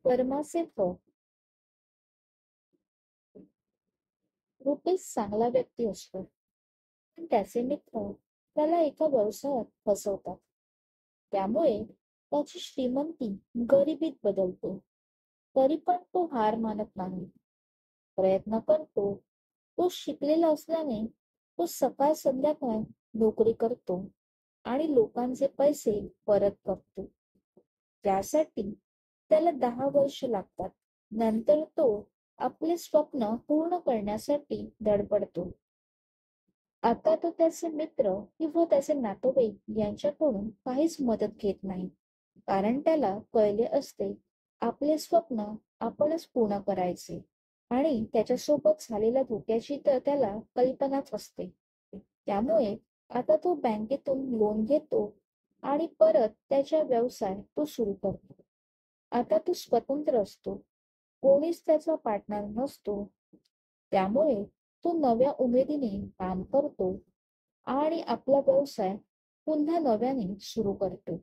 कर्माचे फळ. रुपेश चांगला व्यक्ती असतो, पण त्याचे मित्र त्याला एका व्यवसायात फसवतात. त्यामुळे त्याची श्रीमंती गरिबीत बदलते. तरी पण तो हार मानत नाही. प्रयत्न करतो. तो शिकलेला असल्याने तो सकाळ संध्याकाळ नोकरी करतो आणि लोकांचे पैसे परत करतो. त्यासाठी त्याला 10 वर्ष लागतात. नंतर तो आपले स्वप्न पूर्ण करण्यासाठी धडपडतो. आता तो त्याचे मित्र किंवा त्याचे नातेवाईक यांच्याकडून काहीच मदत घेत नाही. कारण त्याला कळले असते आपले स्वप्न आपणच पूर्ण करायचे आणि त्याच्यासोबत झालेल्या धोक्याची तर त्याला कल्पनाच असते. त्यामुळे आता तो बँकेतून लोन घेतो आणि परत त्याचा व्यवसाय तो सुरू करतो. आता तो स्वतंत्र असतो. कोणीच त्याचा पार्टनर नसतो. त्यामुळे तो नव्या उमेदीने काम करतो आणि आपला व्यवसाय पुन्हा नव्याने सुरू करतो.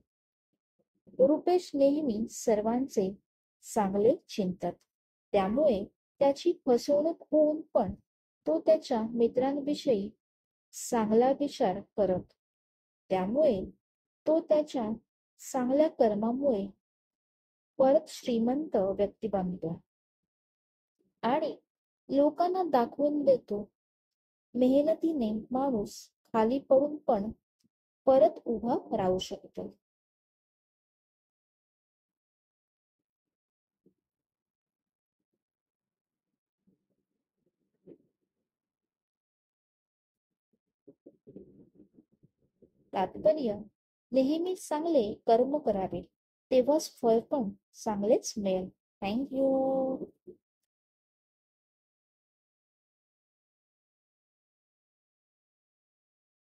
रुपेश नेहमी सर्वांचे चांगले चिंतत. त्यामुळे त्याची फसवणूक होऊन पण तो त्याच्या मित्रांविषयी चांगला विचार करत. त्यामुळे तो त्याच्या चांगल्या कर्मामुळे परत श्रीमंत व्यक्ती बनतो आणि लोकांना दाखवून देतो मेहनतीने माणूस खाली पडून पण परत उभा राहू शकतो. तात्पर्य: नेहमी चांगले कर्म करावे, तेव्हाच फळ पण चांगलेच मिळेल. Thank you.